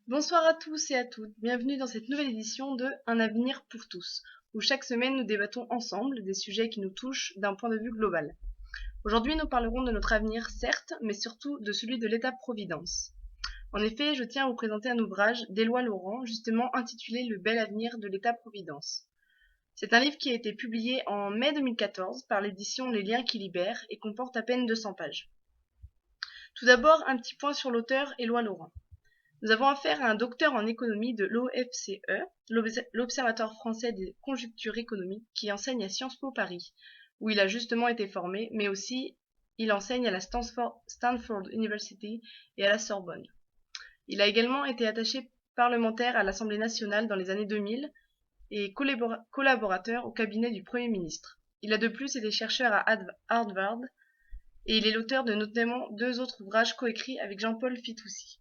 Bonsoir à tous et à toutes, bienvenue dans cette nouvelle édition de Un avenir pour tous, où chaque semaine nous débattons ensemble des sujets qui nous touchent d'un point de vue global. Aujourd'hui nous parlerons de notre avenir certes, mais surtout de celui de l'État-providence. En effet, je tiens à vous présenter un ouvrage d'Éloi Laurent, justement intitulé Le bel avenir de l'État-providence. C'est un livre qui a été publié en mai 2014 par l'édition Les Liens qui libèrent et comporte à peine 200 pages. Tout d'abord, un petit point sur l'auteur Éloi Laurent. Nous avons affaire à un docteur en économie de l'OFCE, l'Observatoire français des conjonctures économiques, qui enseigne à Sciences Po Paris, où il a justement été formé, mais aussi il enseigne à la Stanford University et à la Sorbonne. Il a également été attaché parlementaire à l'Assemblée nationale dans les années 2000 et collaborateur au cabinet du Premier ministre. Il a de plus été chercheur à Harvard et il est l'auteur de notamment 2 autres ouvrages coécrits avec Jean-Paul Fitoussi.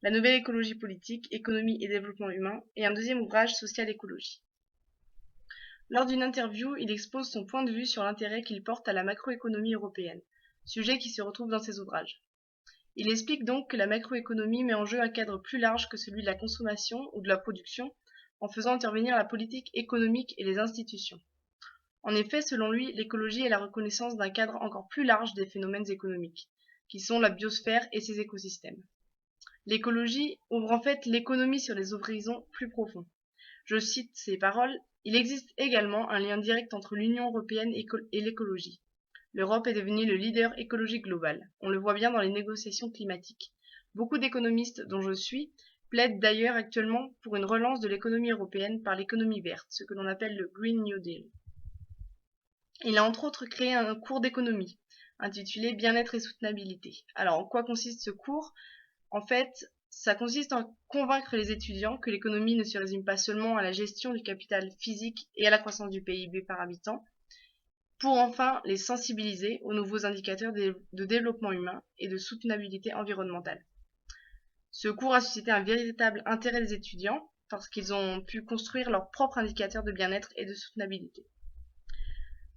La nouvelle écologie politique, économie et développement humain, et un deuxième ouvrage, Social écologie. Lors d'une interview, il expose son point de vue sur l'intérêt qu'il porte à la macroéconomie européenne, sujet qui se retrouve dans ses ouvrages. Il explique donc que la macroéconomie met en jeu un cadre plus large que celui de la consommation ou de la production, en faisant intervenir la politique économique et les institutions. En effet, selon lui, l'écologie est la reconnaissance d'un cadre encore plus large des phénomènes économiques, qui sont la biosphère et ses écosystèmes. L'écologie ouvre en fait l'économie sur des horizons plus profonds. Je cite ses paroles, il existe également un lien direct entre l'Union européenne et l'écologie. L'Europe est devenue le leader écologique global. On le voit bien dans les négociations climatiques. Beaucoup d'économistes, dont je suis, plaident d'ailleurs actuellement pour une relance de l'économie européenne par l'économie verte, ce que l'on appelle le Green New Deal. Il a entre autres créé un cours d'économie, intitulé Bien-être et soutenabilité. Alors, en quoi consiste ce cours ? En fait, ça consiste à convaincre les étudiants que l'économie ne se résume pas seulement à la gestion du capital physique et à la croissance du PIB par habitant, pour enfin les sensibiliser aux nouveaux indicateurs de développement humain et de soutenabilité environnementale. Ce cours a suscité un véritable intérêt des étudiants parce qu'ils ont pu construire leurs propres indicateurs de bien-être et de soutenabilité.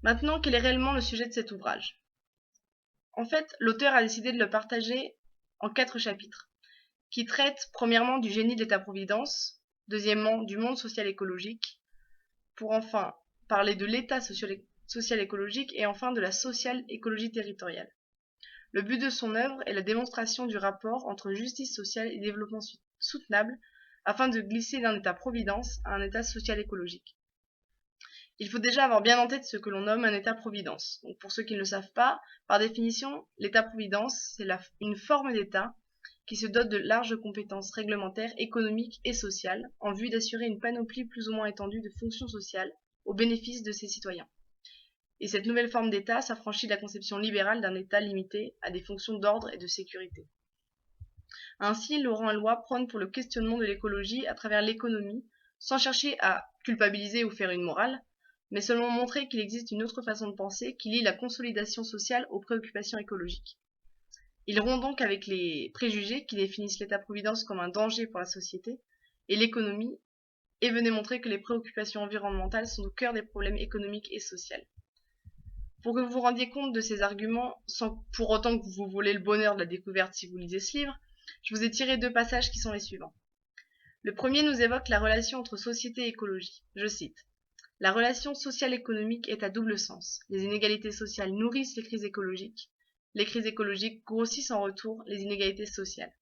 Maintenant, quel est réellement le sujet de cet ouvrage ? En fait, l'auteur a décidé de le partager en 4 chapitres, qui traitent premièrement du génie de l'État-providence, deuxièmement du monde social-écologique, pour enfin parler de l'État social-écologique et enfin de la social-écologie territoriale. Le but de son œuvre est la démonstration du rapport entre justice sociale et développement soutenable afin de glisser d'un État-providence à un État social-écologique. Il faut déjà avoir bien en tête ce que l'on nomme un État-providence. Donc pour ceux qui ne le savent pas, par définition, l'État-providence, c'est une forme d'État qui se dote de larges compétences réglementaires, économiques et sociales, en vue d'assurer une panoplie plus ou moins étendue de fonctions sociales au bénéfice de ses citoyens. Et cette nouvelle forme d'État s'affranchit de la conception libérale d'un État limité à des fonctions d'ordre et de sécurité. Ainsi, Laurent Eloi prône pour le questionnement de l'écologie à travers l'économie, sans chercher à culpabiliser ou faire une morale, mais seulement montrer qu'il existe une autre façon de penser qui lie la consolidation sociale aux préoccupations écologiques. Il rompt donc avec les préjugés qui définissent l'État-providence comme un danger pour la société et l'économie, et venait montrer que les préoccupations environnementales sont au cœur des problèmes économiques et sociaux. Pour que vous vous rendiez compte de ces arguments, sans pour autant que vous volez le bonheur de la découverte si vous lisez ce livre, je vous ai tiré 2 passages qui sont les suivants. Le premier nous évoque la relation entre société et écologie. Je cite. La relation sociale-économique est à double sens. Les inégalités sociales nourrissent les crises écologiques grossissent en retour les inégalités sociales.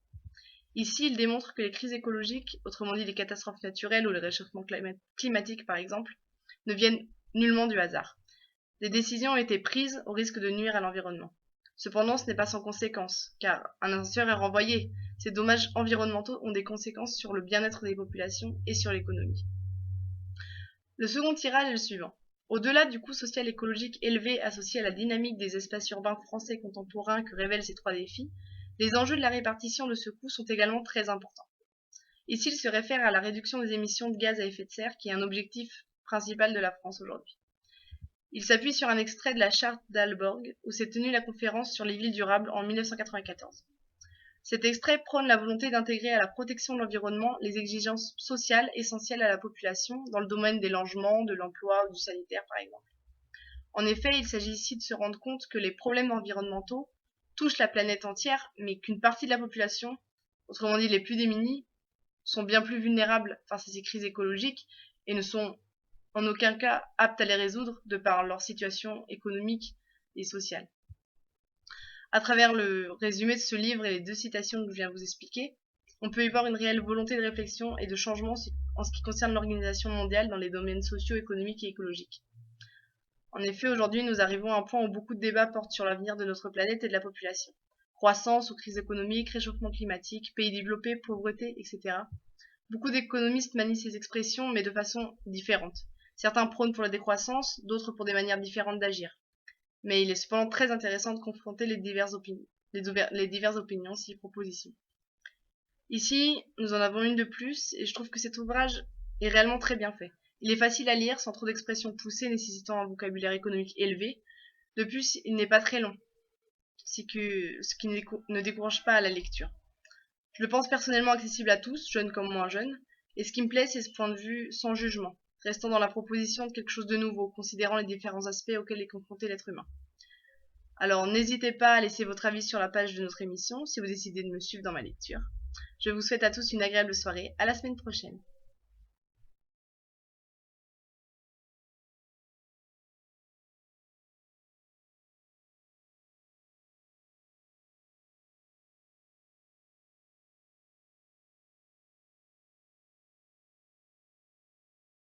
Ici, il démontre que les crises écologiques, autrement dit les catastrophes naturelles ou le réchauffement climatique par exemple, ne viennent nullement du hasard. Des décisions ont été prises au risque de nuire à l'environnement. Cependant, ce n'est pas sans conséquence, car un ascenseur est renvoyé. Ces dommages environnementaux ont des conséquences sur le bien-être des populations et sur l'économie. Le second tirage est le suivant. Au-delà du coût social écologique élevé associé à la dynamique des espaces urbains français contemporains que révèlent ces 3 défis, les enjeux de la répartition de ce coût sont également très importants. Ici, il se réfère à la réduction des émissions de gaz à effet de serre qui est un objectif principal de la France aujourd'hui. Il s'appuie sur un extrait de la charte d'Aalborg où s'est tenue la conférence sur les villes durables en 1994. Cet extrait prône la volonté d'intégrer à la protection de l'environnement les exigences sociales essentielles à la population dans le domaine des logements, de l'emploi ou du sanitaire par exemple. En effet, il s'agit ici de se rendre compte que les problèmes environnementaux touchent la planète entière, mais qu'une partie de la population, autrement dit les plus démunis, sont bien plus vulnérables face à ces crises écologiques et ne sont en aucun cas aptes à les résoudre de par leur situation économique et sociale. À travers le résumé de ce livre et les 2 citations que je viens de vous expliquer, on peut y voir une réelle volonté de réflexion et de changement en ce qui concerne l'organisation mondiale dans les domaines sociaux, économiques et écologiques. En effet, aujourd'hui, nous arrivons à un point où beaucoup de débats portent sur l'avenir de notre planète et de la population. Croissance ou crise économique, réchauffement climatique, pays développés, pauvreté, etc. Beaucoup d'économistes manient ces expressions, mais de façon différente. Certains prônent pour la décroissance, d'autres pour des manières différentes d'agir. Mais il est cependant très intéressant de confronter les diverses opinions, propositions. Ici, nous en avons une de plus, et je trouve que cet ouvrage est réellement très bien fait. Il est facile à lire, sans trop d'expressions poussées nécessitant un vocabulaire économique élevé. De plus, il n'est pas très long, ce qui ne décourage pas à la lecture. Je le pense personnellement accessible à tous, jeunes comme moins jeunes, et ce qui me plaît, c'est ce point de vue sans jugement, restant dans la proposition de quelque chose de nouveau, considérant les différents aspects auxquels est confronté l'être humain. Alors n'hésitez pas à laisser votre avis sur la page de notre émission si vous décidez de me suivre dans ma lecture. Je vous souhaite à tous une agréable soirée, à la semaine prochaine.